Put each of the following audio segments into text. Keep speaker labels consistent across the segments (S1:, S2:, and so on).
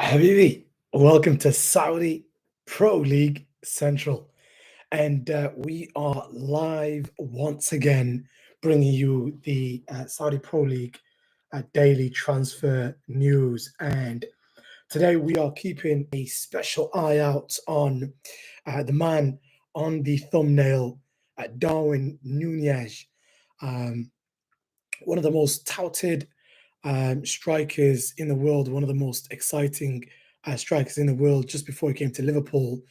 S1: Habibi, welcome to Saudi Pro League Central. And we are live once again, bringing you the Saudi Pro League daily transfer news. And today we are keeping a special eye out on the man on the thumbnail, Darwin Nunez, um, one of the most touted strikers in the world, one of the most exciting strikers in the world just before he came to Liverpool.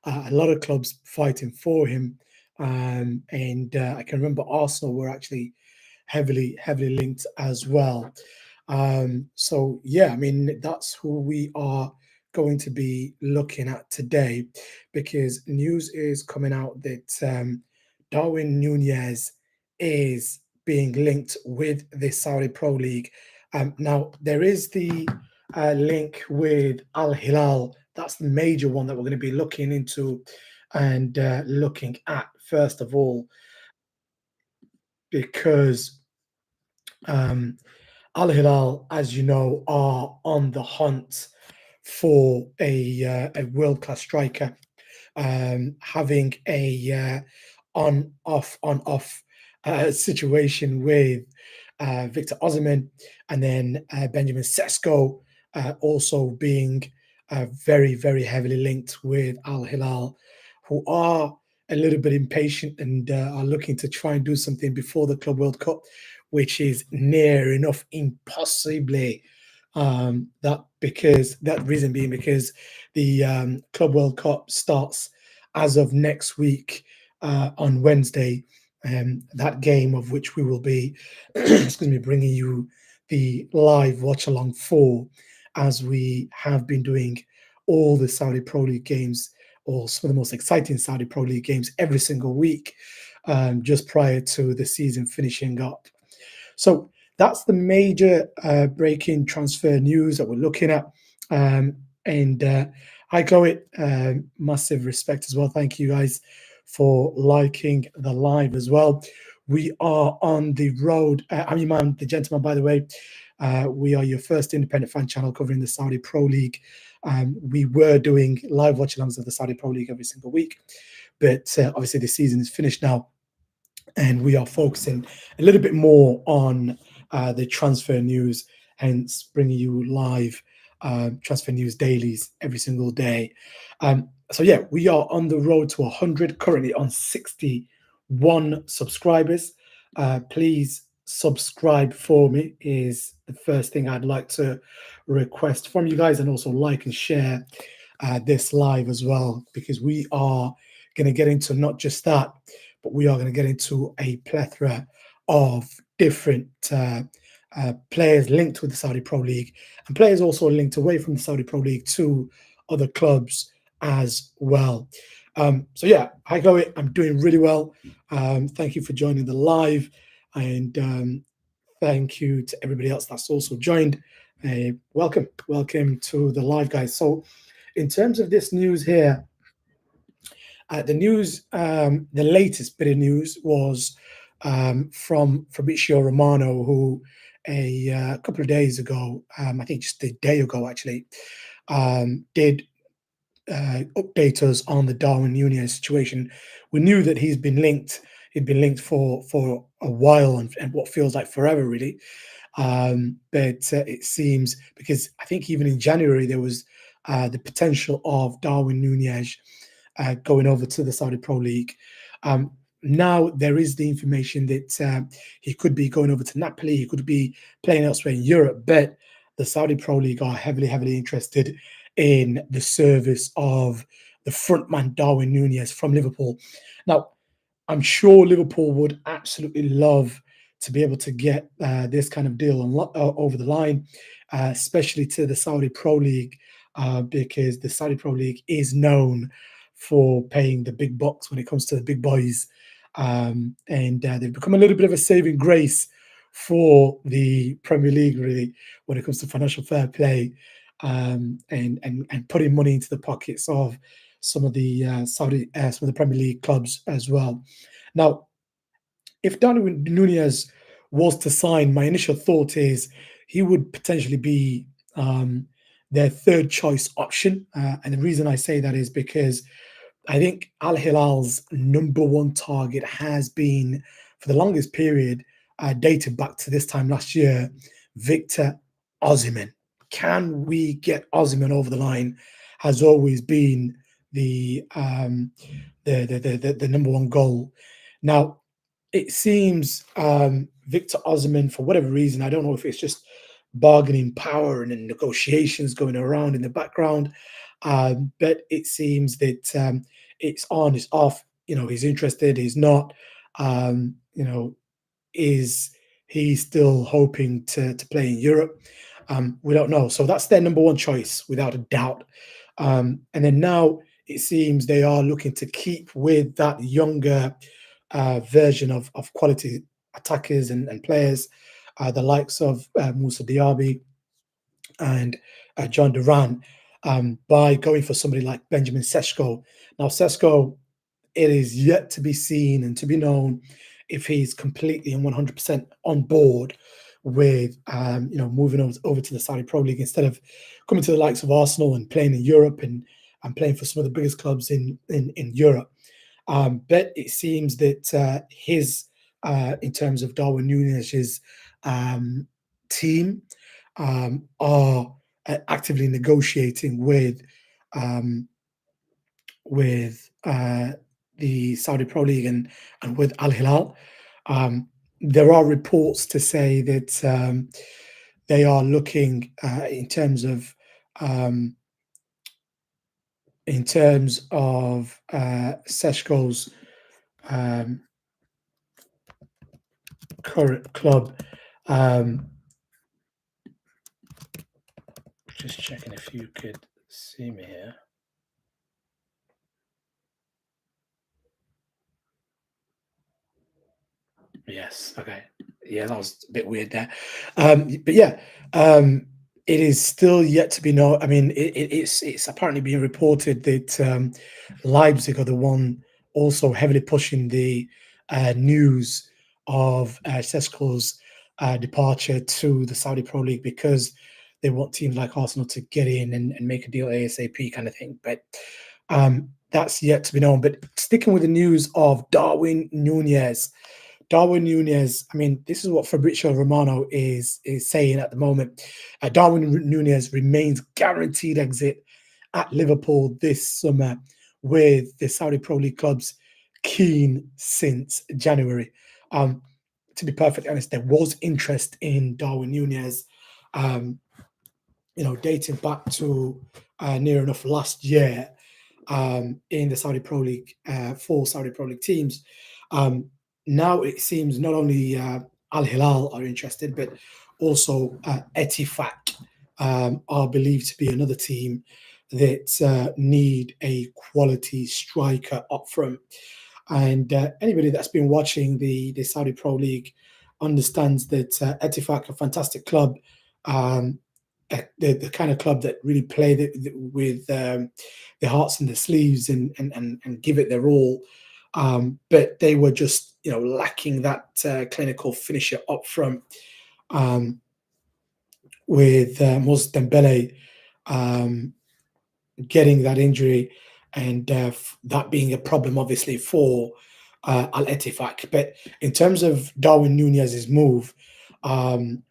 S1: A lot of clubs fighting for him. And I can remember Arsenal were actually heavily linked as well. So, yeah, I mean, that's who we are going to be looking at today because news is coming out that Darwin Nunez is being linked with the Saudi Pro League. Now, there is the link with Al Hilal. That's the major one that we're going to be looking into and looking at first of all, because um, Al Hilal, as you know, are on the hunt for a world class striker, having a on off situation with Victor Osimhen, and then Benjamin Sesko also being very heavily linked with Al Hilal, who are a little bit impatient and are looking to try and do something before the Club World Cup, which is near enough impossibly. That reason being because the Club World Cup starts as of next week on Wednesday. That game of which we will be, excuse me, bringing you the live watch along for, as we have been doing all the Saudi Pro League games, or some of the most exciting Saudi Pro League games every single week, just prior to the season finishing up. So that's the major breaking transfer news that we're looking at. And I go it massive respect as well. Thank you guys for liking the live as well. We are on the road. I'm your man, the gentleman, by the way. We are your first independent fan channel covering the Saudi Pro League. We were doing live watch alongs of the Saudi Pro League every single week, but obviously the season is finished now, and we are focusing a little bit more on the transfer news, hence bringing you live transfer news dailies every single day. So yeah, we are on the road to 100, currently on 61 subscribers. Please subscribe for me is the first thing I'd like to request from you guys, and also like and share this live as well, because we are going to get into not just that, but we are going to get into a plethora of different players linked with the Saudi Pro League, and players also linked away from the Saudi Pro League to other clubs as well. So yeah, I go it. I'm doing really well. Thank you for joining the live, and thank you to everybody else that's also joined. Welcome to the live, guys. So, in terms of this news here, the news, the latest bit of news was from Fabrizio Romano, who a couple of days ago, I think just a day ago actually, did update us on the Darwin Nunez situation. We knew that he'd been linked for a while, and what feels like forever, really. But it seems, because I think even in January there was the potential of Darwin Nunez going over to the Saudi Pro League. Now there is the information that he could be going over to Napoli, he could be playing elsewhere in Europe, but the Saudi Pro League are heavily interested in the service of the frontman Darwin Nunez from Liverpool. Now, I'm sure Liverpool would absolutely love to be able to get this kind of deal over the line, especially to the Saudi Pro League, because the Saudi Pro League is known for paying the big bucks when it comes to the big boys. And they've become a little bit of a saving grace for the Premier League, really, when it comes to financial fair play, and putting money into the pockets of some of the some of the Premier League clubs as well. Now, if Darwin Nunez was to sign, my initial thought is he would potentially be their third choice option. And the reason I say that is because I think Al Hilal's number one target has been, for the longest period, dated back to this time last year, Victor Osimhen. Can we get Osimhen over the line? Has always been the the number one goal. Now, it seems Victor Osimhen, for whatever reason, I don't know if it's just bargaining power and then negotiations going around in the background, but it seems that it's on, it's off. He's interested, he's not. You know, is he still hoping to play in Europe? We don't know. So that's their number one choice, without a doubt. And then now it seems they are looking to keep with that younger version of quality attackers and players, the likes of Musa Diaby and John Duran, by going for somebody like Benjamin Sesko. Now, Sesko, it is yet to be seen and to be known if he's completely and 100% on board with moving over to the Saudi Pro League instead of coming to the likes of Arsenal and playing in Europe and playing for some of the biggest clubs in Europe. But it seems that his in terms of Darwin Nunez's team are actively negotiating um, with the Saudi Pro League and with Al Hilal. Um, there are reports to say that they are looking um, in terms of Seshko's um, current club. Um, just checking if you could see me here. Yes. Okay. Yeah, that was a bit weird there. But yeah, it is still yet to be known. I mean, it's apparently being reported that Leipzig are the one also heavily pushing the news of Sesko's departure to the Saudi Pro League because they want teams like Arsenal to get in and make a deal ASAP kind of thing. But that's yet to be known. But sticking with the news of Darwin Nunez, I mean, this is what Fabrizio Romano is saying at the moment. Darwin Nunez remains guaranteed exit at Liverpool this summer, with the Saudi Pro League clubs keen since January. Um, to be perfectly honest, there was interest in Darwin Nunez, um, dating back to near enough last year in the Saudi Pro League for Saudi Pro League teams. Um, Now it seems not only Al Hilal are interested, but also Etifak are believed to be another team that need a quality striker up front. And anybody that's been watching the Saudi Pro League understands that Etifak, a fantastic club, um, the kind of club that really play with their hearts in their sleeves and give it their all. But they were just lacking that clinical finisher up front, um, with Moses Dembele um, getting that injury and that being a problem obviously for Al Ettifaq. But in terms of Darwin Nunez's move, um,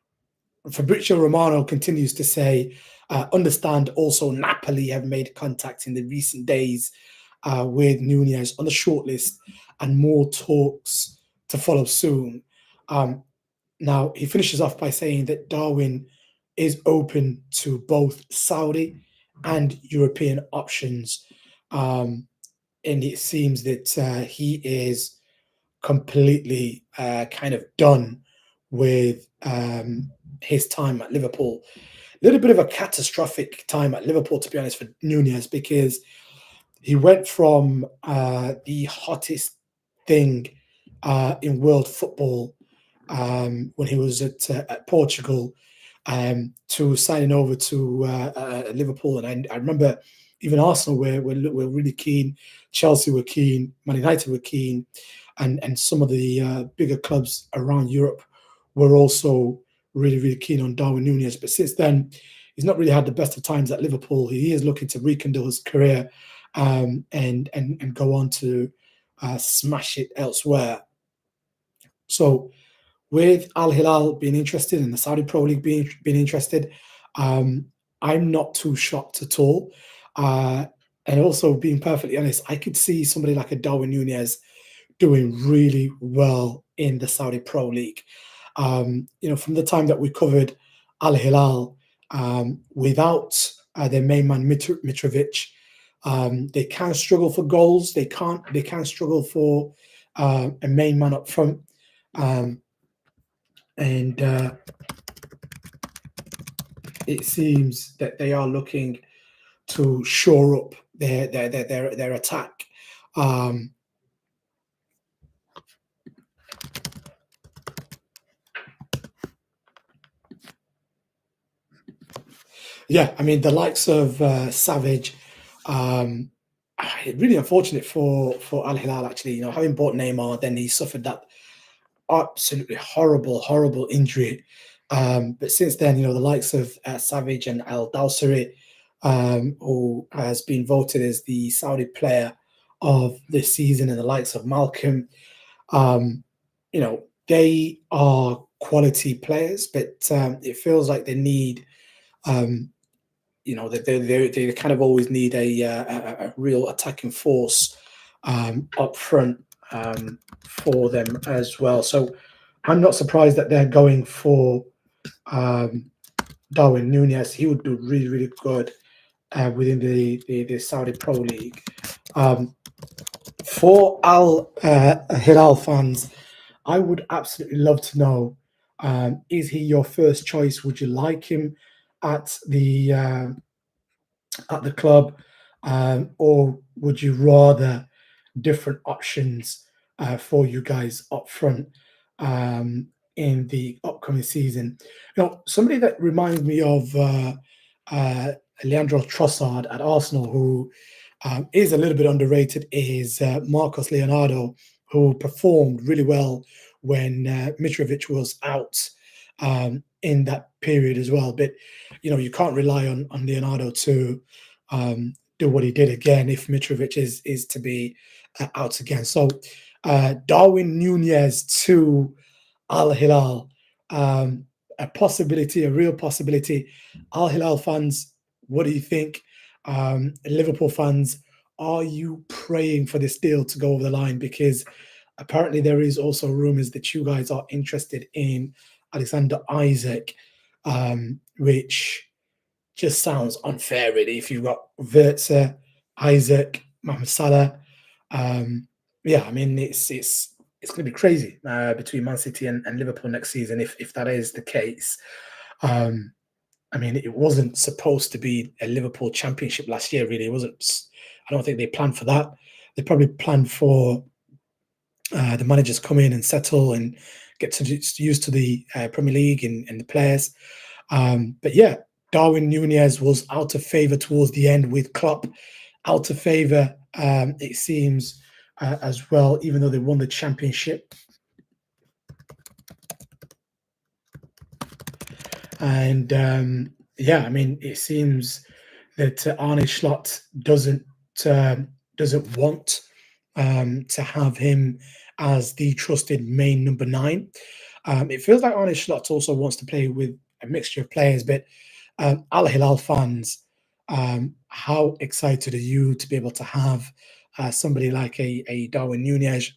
S1: Fabrizio Romano continues to say, understand also Napoli have made contact in the recent days with Nunez on the shortlist and more talks to follow soon. Um, Now, he finishes off by saying that Darwin is open to both Saudi and European options. Um, and it seems that he is completely kind of done with his time at Liverpool. A little bit of a catastrophic time at Liverpool, to be honest, for Nunez, because he went from the hottest thing in world football when he was at Portugal to signing over to Liverpool. And I remember even Arsenal were really keen, Chelsea were keen, Man United were keen, and some of the bigger clubs around Europe were also really, really keen on Darwin Nunez. But since then, he's not really had the best of times at Liverpool. He is looking to rekindle his career, and go on to smash it elsewhere. So with Al Hilal being interested and the Saudi Pro League being interested, um, I'm not too shocked at all. Uh, and also, being perfectly honest, I could see somebody like a Darwin Nunez doing really well in the Saudi Pro League. From the time that we covered Al Hilal, without their main man Mitrovic, they can struggle for goals. They can struggle for a main man up front. Um, and It seems that they are looking to shore up their attack. Um, yeah, I mean the likes of Savage. Um, Really unfortunate for Al Hilal, actually. Having bought Neymar, then he suffered that absolutely horrible injury. But since then, the likes of Savage and Al Dawsari, who has been voted as the Saudi player of this season, and the likes of Malcolm, they are quality players, but it feels like they need, um, they kind of always need a real attacking force up front, for them as well. So I'm not surprised that they're going for um, Darwin Nunez. He would do really good within the Saudi Pro League. Um, for Al Hilal fans, I would absolutely love to know: is he your first choice? Would you like him at the club, or would you rather different options for you guys up front in the upcoming season? Somebody that reminds me of uh, Leandro Trossard at Arsenal, who is a little bit underrated, is Marcos Leonardo, who performed really well when Mitrovic was out in that period as well. But you can't rely on Leonardo to do what he did again if Mitrovic is to be out again. So Darwin Nunez to Al Hilal, a possibility, a real possibility. Al Hilal fans, what do you think? Liverpool fans, are you praying for this deal to go over the line? Because apparently there is also rumors that you guys are interested in Alexander Isaac, which just sounds unfair, really. If you've got Vertzer, Isaac, Mohamed Salah, yeah, I mean it's going to be crazy between Man City and Liverpool next season if that is the case. Um, I mean, it wasn't supposed to be a Liverpool championship last year. Really, it wasn't. I don't think they planned for that. They probably planned for the managers come in and settle and get used to the Premier League and the players. But yeah, Darwin Nunez was out of favour towards the end with Klopp. Out of favour, it seems, as well, even though they won the championship. And yeah, I mean, it seems that Arne Slot doesn't want to have him as the trusted main number 9. It feels like Arne Slot also wants to play with a mixture of players, but Al Hilal fans, how excited are you to be able to have somebody like a Darwin Nunez?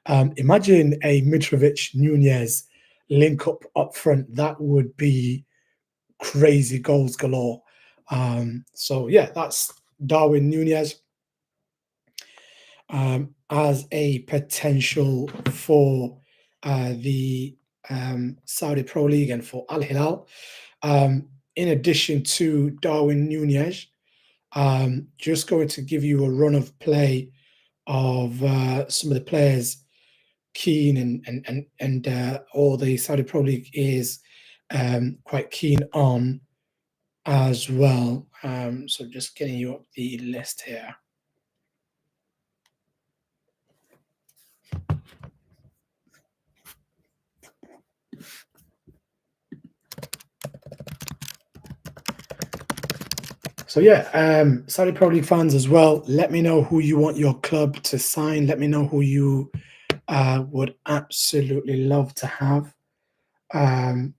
S1: Imagine a Mitrovic Nunez link up front. That would be crazy goals galore. So yeah, that's Darwin Nunez as a potential for the Saudi Pro League and for Al Hilal. In addition to Darwin Nunez, just going to give you a run of play of some of the players keen and all the Saudi Pro League is quite keen on as well. So just getting you up the list here. So yeah, Saudi Pro League fans as well. Let me know who you want your club to sign. Let me know who you would absolutely love to have. Um,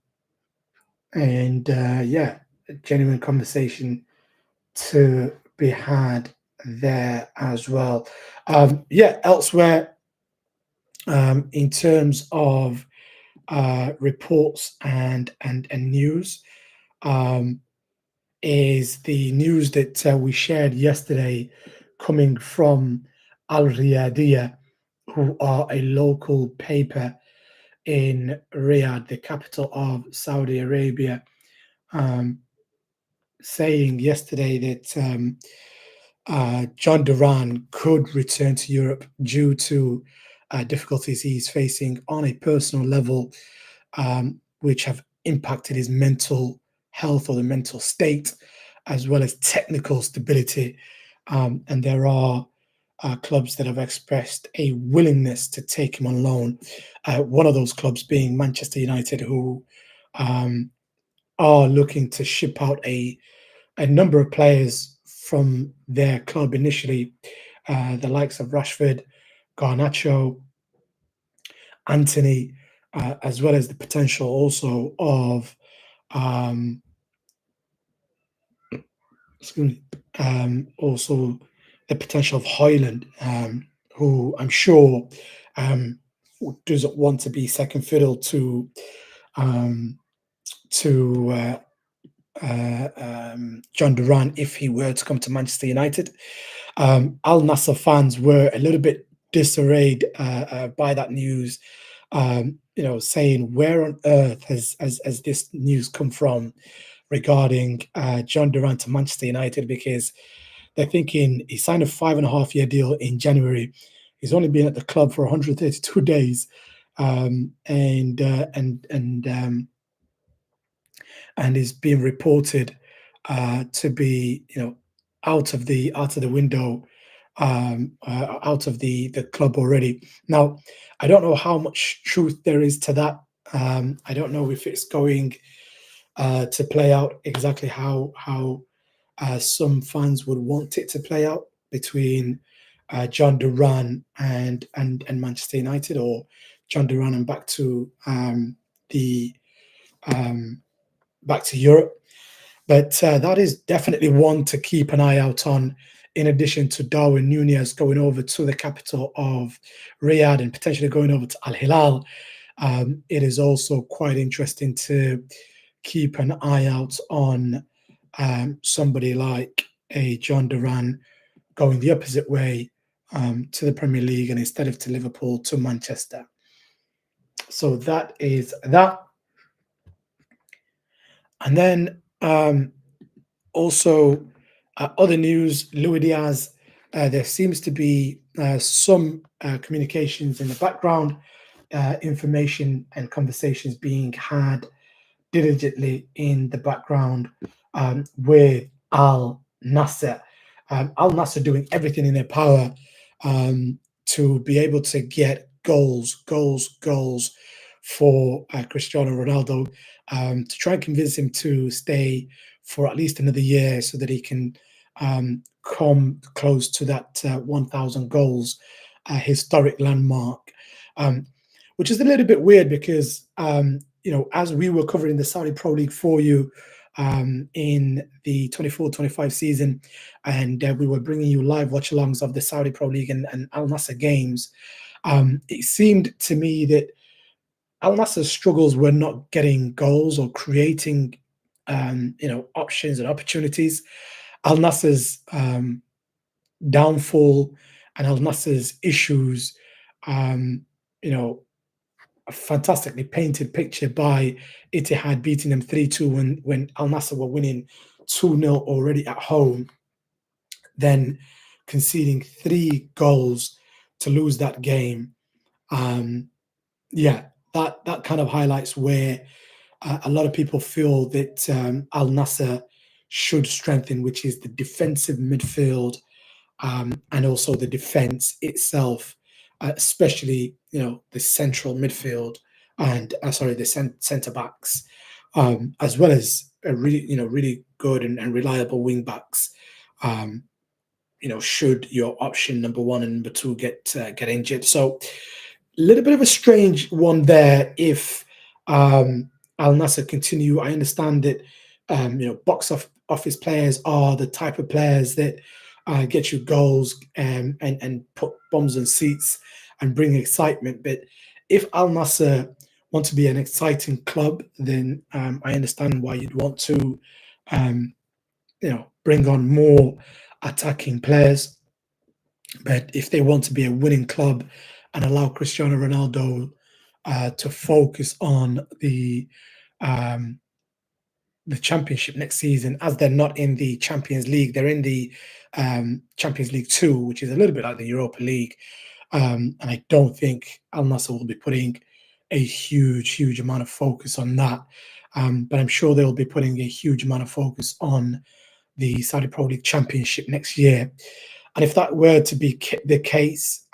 S1: and yeah, a genuine conversation to be had there as well. Yeah, elsewhere, in terms of reports and news, um, is the news that we shared yesterday coming from Al Riyadiyah, who are a local paper in Riyadh, the capital of Saudi Arabia, um, saying yesterday that John Duran could return to Europe due to difficulties he's facing on a personal level, which have impacted his mental health or the mental state, as well as technical stability. And there are clubs that have expressed a willingness to take him on loan. One of those clubs being Manchester United, who um, are looking to ship out a number of players from their club initially, the likes of Rashford, Garnacho, Anthony, as well as the potential also of um, excuse me, also the potential of Hoyland, who I'm sure um, doesn't want to be second fiddle um, to John Duran if he were to come to Manchester United. Al Nassr fans were a little bit disarrayed by that news, saying where on earth has this news come from regarding John Durant to Manchester United, because they're thinking he signed a 5.5 year deal in January. He's only been at the club for 132 days, and is being reported to be, out of the window, out of the club already. Now, I don't know how much truth there is to that. I don't know if it's going to play out exactly how some fans would want it to play out between John Duran and Manchester United, or John Duran and the um, back to Europe. But that is definitely one to keep an eye out on. In addition to Darwin Nunez going over to the capital of Riyadh and potentially going over to Al Hilal, it is also quite interesting to keep an eye out on somebody like a John Duran going the opposite way, to the Premier League, and instead of to Liverpool, to Manchester. So that is that. And then also other news, Luis Diaz, there seems to be some communications in the background, information and conversations being had diligently in the background with Al Nasser. Al Nasser doing everything in their power to be able to get goals for Cristiano Ronaldo, to try and convince him to stay for at least another year so that he can come close to that 1,000 goals historic landmark. Um, which is a little bit weird because as we were covering the Saudi Pro League for you in the 24-25 season, and we were bringing you live watch-alongs of the Saudi Pro League and Al Nassr games, it seemed to me that Al Nassr's struggles were not getting goals or creating, options and opportunities. Al Nassr's downfall and Al Nassr's issues, you know, a fantastically painted picture by Ittihad beating them 3-2 when Al Nassr were winning 2-0 already at home, then conceding 3 goals to lose that game. Um, yeah, that kind of highlights where a lot of people feel that Al Nassr should strengthen, which is the defensive midfield, and also the defense itself, especially the central midfield and sorry, the centre backs, as well as a really really good and reliable wing backs. Um, should your option number one and number two get injured. So a little bit of a strange one there. If Al Nassr continue, I understand that office players are the type of players that get you goals and put bums in seats and bring excitement. But if Al Nassr want to be an exciting club, then I understand why you'd want to um, bring on more attacking players. But if they want to be a winning club and allow Cristiano Ronaldo to focus on um, the championship next season, as they're not in the Champions League, they're in the Champions League 2, which is a little bit like the Europa League. And I don't think Al Nassr will be putting a huge amount of focus on that. But I'm sure they'll be putting a huge amount of focus on the Saudi Pro League Championship next year. And if that were to be the case,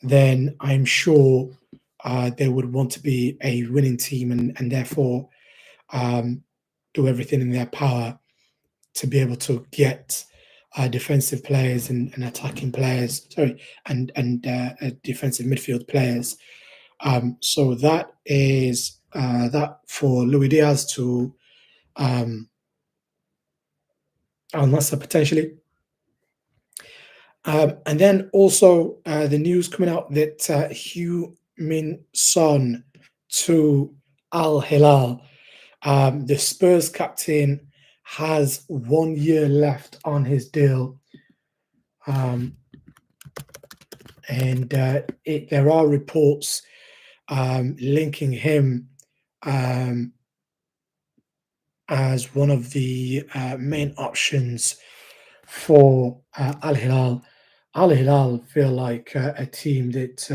S1: then I'm sure they would want to be a winning team and therefore do everything in their power to be able to get defensive players and attacking players, and defensive midfield players. So that is that for Luis Diaz to Al Nassr potentially. And then also the news coming out that Min Son to Al Hilal. The Spurs captain has 1 year left on his deal. And there are reports linking him as one of the main options for Al Hilal. Al Hilal feel like a team that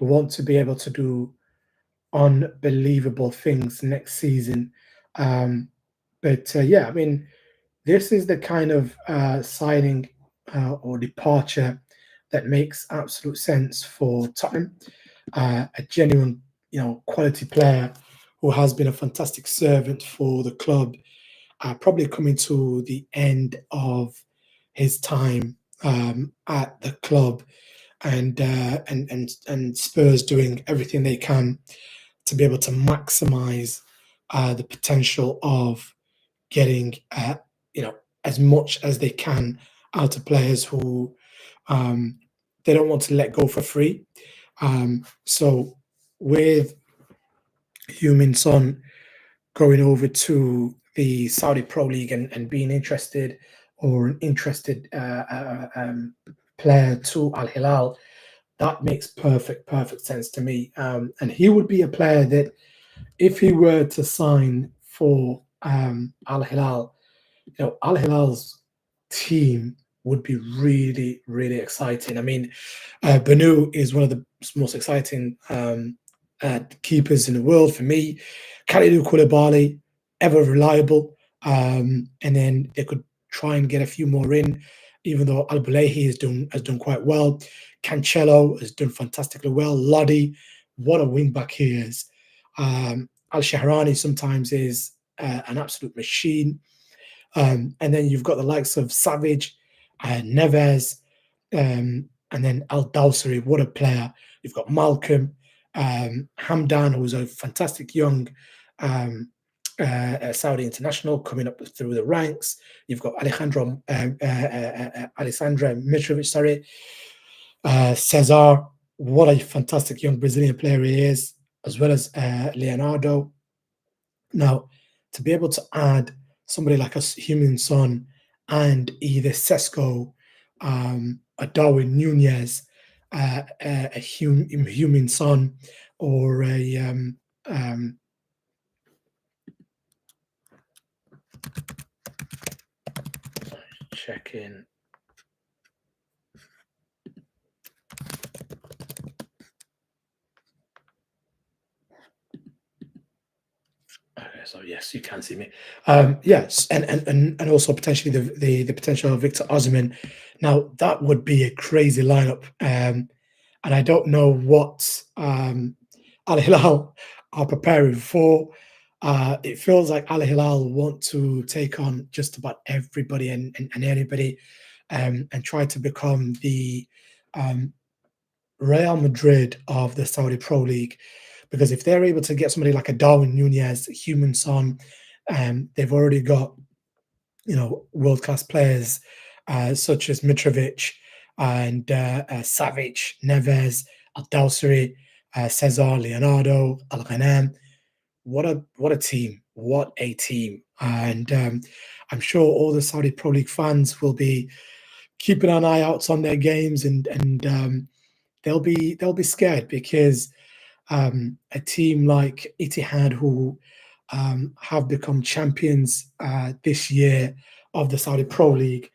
S1: want to be able to do unbelievable things next season. But yeah, I mean, this is the kind of signing or departure that makes absolute sense for Tottenham. A genuine, quality player who has been a fantastic servant for the club, probably coming to the end of his time at the club, and Spurs doing everything they can to be able to maximize the potential of getting as much as they can out of players who they don't want to let go for free. So with Heung-min Son going over to the Saudi Pro League and being interested or an interested player to Al Hilal, that makes perfect sense to me. And he would be a player that, if he were to sign for Al Hilal, Al Hilal's team would be really exciting. I mean, Banu is one of the most exciting keepers in the world for me. Kalidou Koulibaly, ever reliable, and then they could try and get a few more in. Even though Al Bulehi has done quite well, Cancelo has done fantastically well. Lodi, what a wing back he is. Al Shahrani sometimes is an absolute machine. And then you've got the likes of Savage, Neves, and then Al Dawsari, what a player. You've got Malcolm, Hamdan, who's a fantastic young Saudi international coming up through the ranks. You've got Alejandra Mitrovic, Cesar, what a fantastic young Brazilian player he is, as well as Leonardo. Now, to be able to add somebody like a Heung-min Son and either Sesko, a Darwin Nunez, a Heung-min Son, or a check in. Okay, so yes, you can see me. Yes, and also potentially the potential of Victor Osimhen. Now that would be a crazy lineup, and I don't know what Al Hilal are preparing for. It feels like Al Hilal want to take on just about everybody and anybody, and try to become the um, Real Madrid of the Saudi Pro League. Because if they're able to get somebody like a Darwin Nunez, Human Son, they've already got, world class players such as Mitrovic and Savic, Neves, Al Dawsari, Cesar, Leonardo, Al Ghanam. What a team! What a team! And I'm sure all the Saudi Pro League fans will be keeping an eye out on their games, and they'll be scared because a team like Etihad, who have become champions this year of the Saudi Pro League,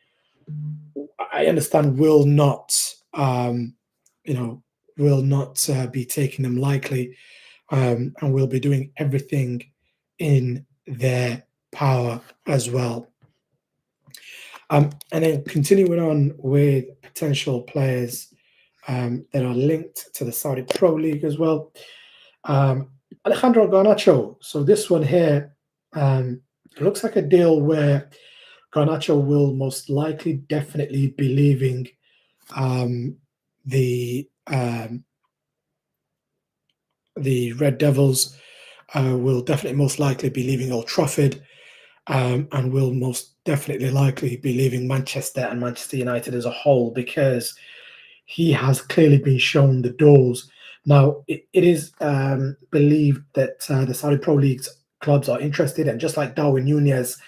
S1: I understand will not, you know, will not be taking them lightly, and will be doing everything in their power as well. And then continuing on with potential players that are linked to the Saudi Pro League as well. Um, Alejandro Garnacho. So this one here, it looks like a deal where Garnacho will most likely definitely be leaving um, the um, the Red Devils. Will definitely most likely be leaving Old Trafford, and will most definitely likely be leaving Manchester and Manchester United as a whole, because he has clearly been shown the doors. Now, it is believed that the Saudi Pro League's clubs are interested, and just like Darwin Nunez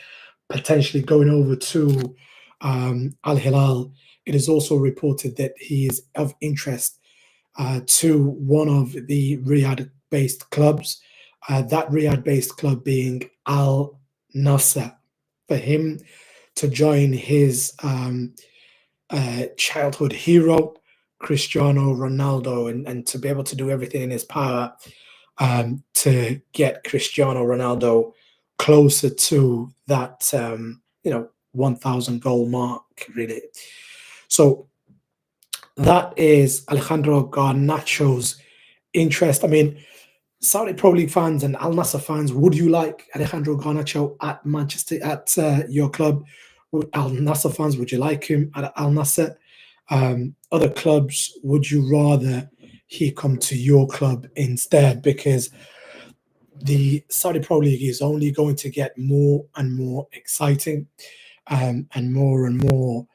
S1: potentially going over to Al Hilal, it is also reported that he is of interest to one of the Riyadh based clubs, that Riyadh based club being Al Nasser, for him to join his childhood hero, Cristiano Ronaldo, and to be able to do everything in his power to get Cristiano Ronaldo closer to that 1,000 goal mark, really. So that is Alejandro Garnacho's interest. I mean, Saudi Pro League fans and Al Nassr fans, would you like Alejandro Garnacho at Manchester, at your club? Al Nassr fans, would you like him at Al Nassr? Other clubs, would you rather he come to your club instead? Because the Saudi Pro League is only going to get more and more exciting, and more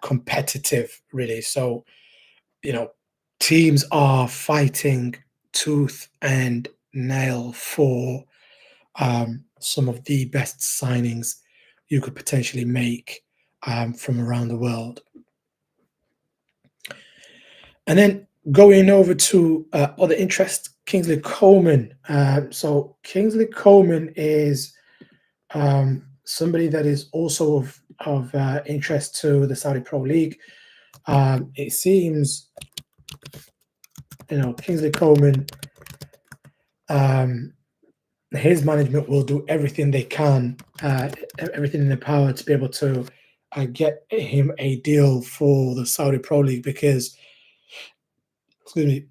S1: competitive, really. So, you know, teams are fighting tooth and nail for some of the best signings you could potentially make from around the world. And then going over to other interests, Kingsley Coleman. So Kingsley Coleman is somebody that is also of interest to the Saudi Pro League. It seems, Kingsley Coleman, his management will do everything they can, everything in their power to be able to get him a deal for the Saudi Pro League, because, excuse me,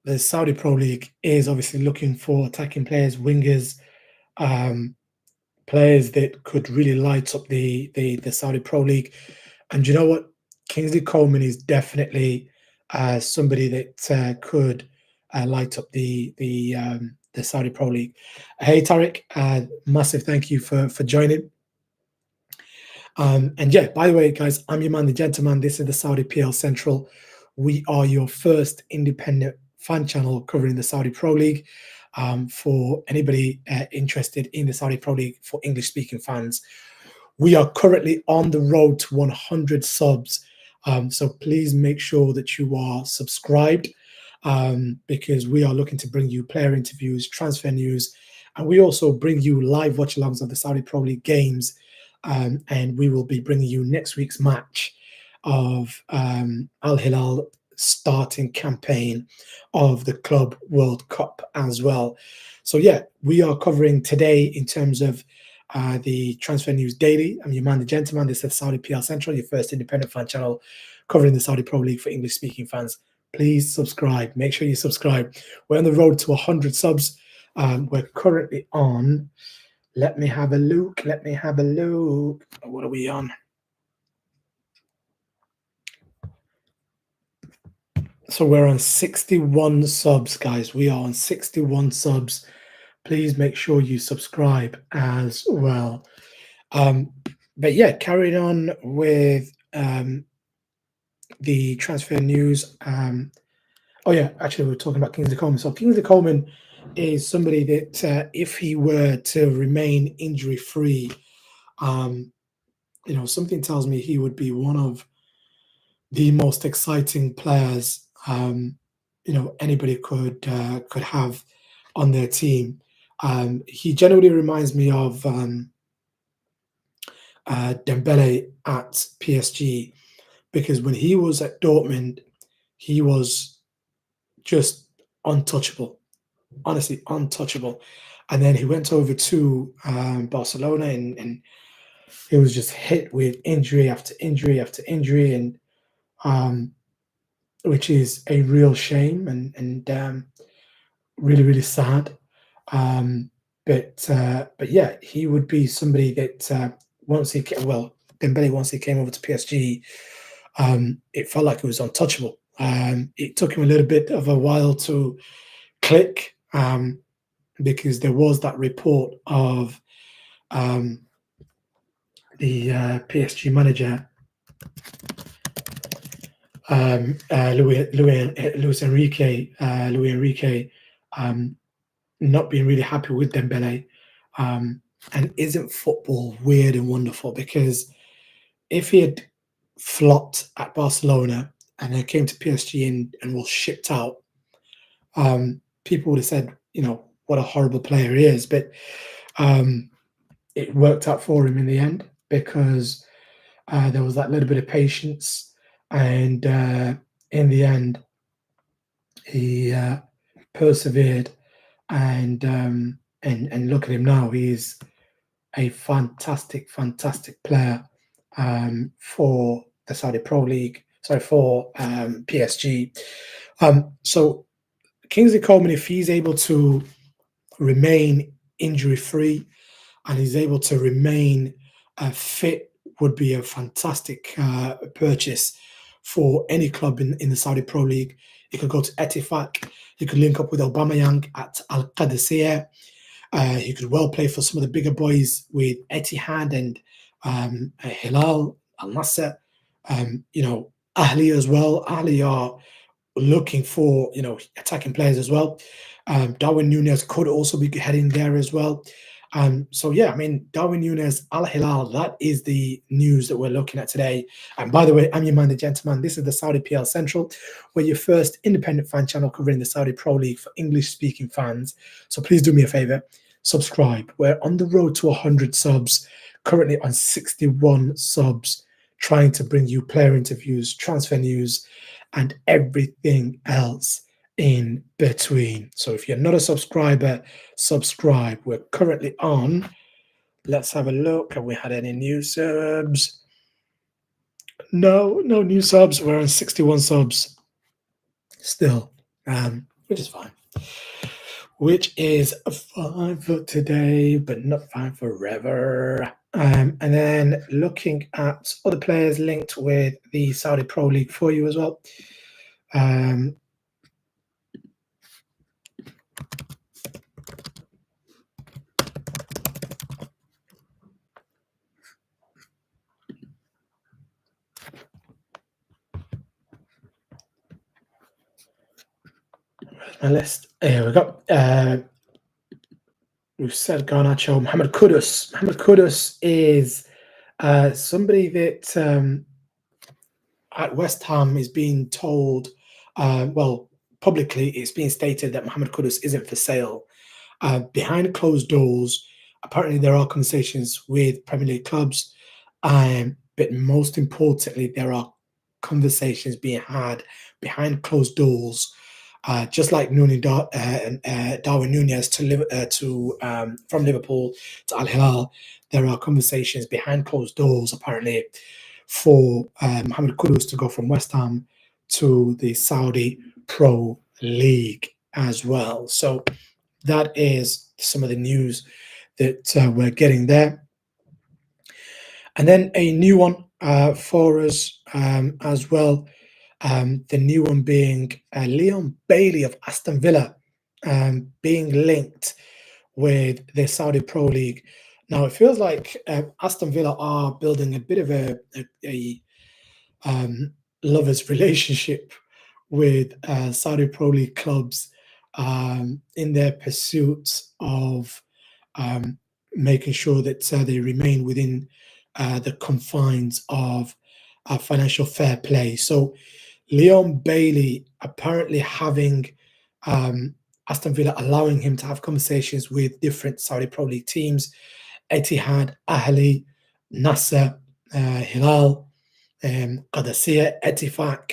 S1: the Saudi Pro League is obviously looking for attacking players, wingers, um, players that could really light up the Saudi Pro League. And you know what? Kingsley Coleman is definitely somebody that could light up the Saudi Pro League. Hey Tarek, massive thank you for joining. And yeah, by the way, guys, I'm your man, the gentleman. This is the Saudi PL Central. We are your first independent fan channel covering the Saudi Pro League. For anybody interested in the Saudi Pro League for English speaking fans, we are currently on the road to 100 subs. So please make sure that you are subscribed, because we are looking to bring you player interviews, transfer news, and we also bring you live watch alongs of the Saudi Pro League games. And we will be bringing you next week's match of Al Hilal starting campaign of the Club World Cup as well. So yeah, we are covering today in terms of the Transfer News Daily. I'm your man, the gentleman. This is Saudi PL Central, your first independent fan channel covering the Saudi Pro League for English-speaking fans. Please subscribe. Make sure you subscribe. We're on the road to 100 subs. We're currently on. Let me have a look. Let me have a look. What are we on? So we're on 61 subs, guys. We are on 61 subs. Please make sure you subscribe as well. But yeah, carrying on with the transfer news. Oh yeah, actually, we're talking about Kingsley Coleman. So Kingsley Coleman is somebody that, if he were to remain injury free, something tells me he would be one of the most exciting players anybody could have on their team. He generally reminds me of Dembele at PSG, because when he was at Dortmund, he was just untouchable, honestly untouchable. And then he went over to Barcelona, and he was just hit with injury after injury after injury, and which is a real shame, and really really sad. Um, but yeah, he would be somebody that Dembele, once he came over to PSG, it felt like it was untouchable. It took him a little bit of a while to click, because there was that report of the PSG manager, Luis Enrique, not being really happy with Dembele. And isn't football weird and wonderful? Because if he had flopped at Barcelona and then came to PSG and was shipped out, people would have said, what a horrible player he is. But it worked out for him in the end, because there was that little bit of patience, and in the end, he persevered, and look at him now. He's a fantastic, fantastic player for the Saudi Pro League. Sorry, for PSG. So Kingsley Coleman, if he's able to remain injury free and he's able to remain fit, would be a fantastic purchase for any club in the Saudi Pro League. He could go to Etifak. He could link up with Aubameyang at Al Qadisiyah. He could well play for some of the bigger boys with Etihad and Hilal, Al Nasser. Ahli as well. Ahli are looking for attacking players as well. Darwin Nunez could also be heading there as well. So yeah, I mean, Darwin Nunez, Al Hilal, that is the news that we're looking at today. And by the way, I'm your man, the gentleman. This is the Saudi PL Central, where your first independent fan channel covering the Saudi Pro League for English-speaking fans. So please do me a favor, subscribe. We're on the road to 100 subs, currently on 61 subs, trying to bring you player interviews, transfer news, and everything else in between. So if you're not a subscriber, subscribe. We're currently on. Let's have a look. Have we had any new subs? No new subs. We're on 61 subs still, which is fine. Which is fine for today, but not fine forever. And then looking at other players linked with the Saudi Pro League for you as well. My list. Here we go. We've said Garnacho. Mohamed Kudus. Mohamed Kudus is somebody that at West Ham is being told, publicly, it's being stated that Mohamed Kudus isn't for sale. Behind closed doors, apparently there are conversations with Premier League clubs, but most importantly, there are conversations being had behind closed doors. Just like Darwin Nunez from Liverpool to Al Hilal, there are conversations behind closed doors apparently for Mohamed Kudus to go from West Ham to the Saudi Pro League as well. So that is some of the news that we're getting there. And then a new one for us as well. The new one being Leon Bailey of Aston Villa being linked with the Saudi Pro League. Now it feels like Aston Villa are building a bit of a um, lovers' relationship with Saudi Pro League clubs in their pursuit of um, making sure that they remain within the confines of financial fair play. So Leon Bailey apparently having Aston Villa allowing him to have conversations with different Saudi Pro League teams, Etihad, Ahli, Nasser, Hilal, Qadasiyah, Etifak.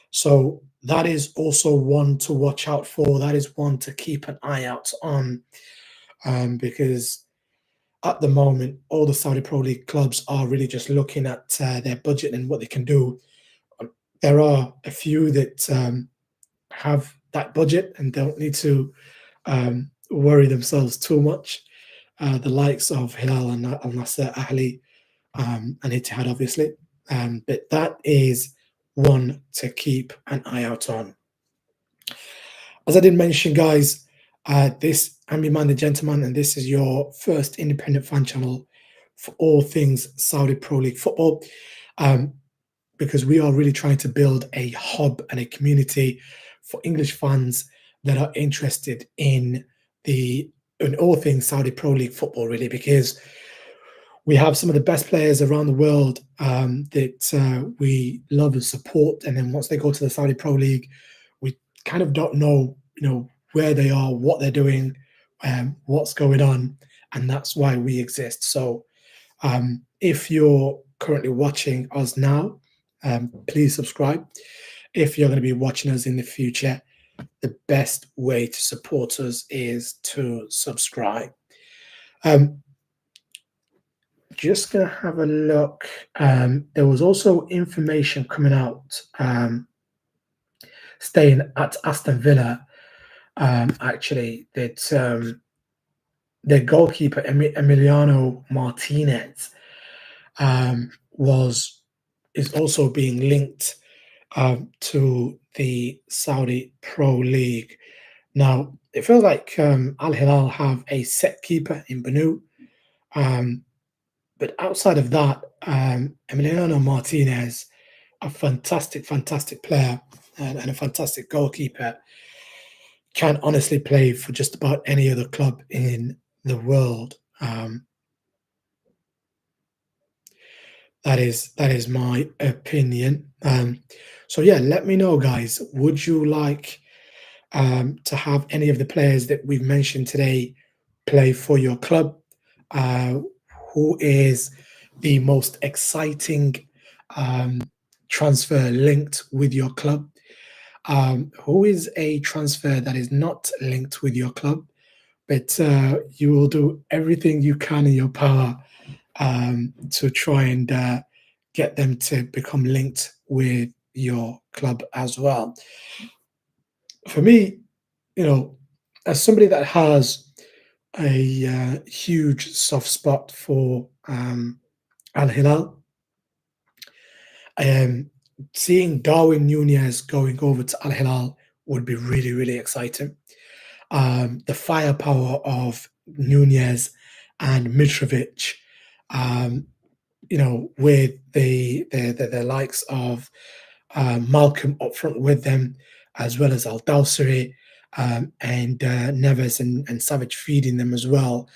S1: So that is also one to watch out for. That is one to keep an eye out on because at the moment, all the Saudi Pro League clubs are really just looking at their budget and what they can do. There are a few that have that budget and don't need to worry themselves too much. The likes of Hilal and Al Nasser, Ahli, and Etihad, obviously. But that is one to keep an eye out on. As I did mention, guys, I'm your man, the gentleman, and this is your first independent fan channel for all things Saudi Pro League football. Because we are really trying to build a hub and a community for English fans that are interested in all things Saudi Pro League football, really, because we have some of the best players around the world that we love and support, and then once they go to the Saudi Pro League, we kind of don't know, where they are, what they're doing, what's going on, and that's why we exist. So, if you're currently watching us now, please subscribe. If you're going to be watching us in the future, the best way to support us is to subscribe. Just going to have a look. There was also information coming out staying at Aston Villa, actually, that their goalkeeper, Emiliano Martinez, is also being linked to the Saudi Pro League. Now, it feels like Al Hilal have a set keeper in Banu, but outside of that, Emiliano Martinez, a fantastic, fantastic player and a fantastic goalkeeper, can honestly play for just about any other club in the world. That is my opinion. So yeah, let me know, guys. Would you like to have any of the players that we've mentioned today play for your club? Who is the most exciting transfer linked with your club? Who is a transfer that is not linked with your club, but you will do everything you can in your power to try and get them to become linked with your club as well? For me, as somebody that has a huge soft spot for Al Hilal, seeing Darwin Nunez going over to Al Hilal would be really, really exciting. The firepower of Nunez and Mitrovic, with the likes of Malcolm up front with them, as well as Al Dawsari and Neves and Savage feeding them as well,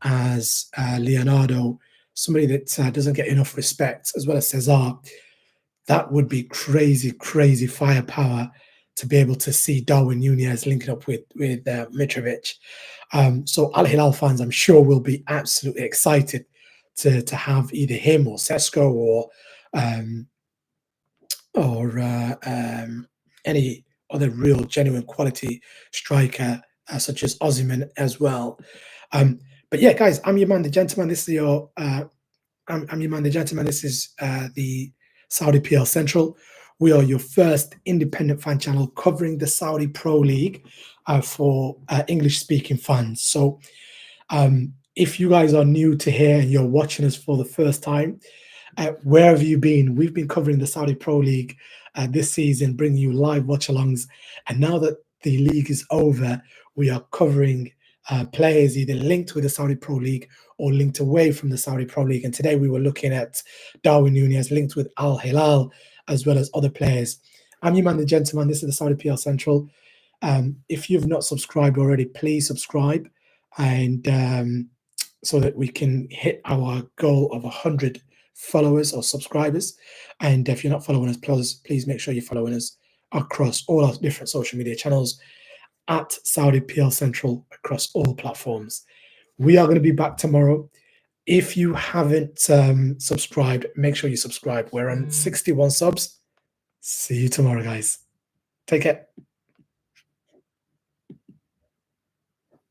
S1: as Leonardo, somebody that doesn't get enough respect, as well as Cesar. That would be crazy, crazy firepower to be able to see Darwin Nunez linking up with Mitrovic. So Al Hilal fans, I'm sure, will be absolutely excited to have either him or Sesko or any other real genuine quality striker such as Osimhen as well. But yeah, guys, I'm your man, the gentleman. This is your I'm your man, the gentleman. This is the Saudi PL Central. We are your first independent fan channel covering the Saudi Pro League for English-speaking fans. So if you guys are new to here and you're watching us for the first time, where have you been? We've been covering the Saudi Pro League this season, bringing you live watch-alongs. And now that the league is over, we are covering players either linked with the Saudi Pro League or linked away from the Saudi Pro League. And today we were looking at DARWIN NUNEZ linked with HILAL, as well as other players. I'm your man, the gentleman. This is the Saudi PL Central. If you've not subscribed already, please subscribe, and so that we can hit our goal of 100 followers or subscribers. And if you're not following us, please make sure you're following us across all our different social media channels at Saudi PL Central across all platforms. We are going to be back tomorrow. If you haven't subscribed, make sure you subscribe. We're on 61 subs. See you tomorrow, guys. Take care.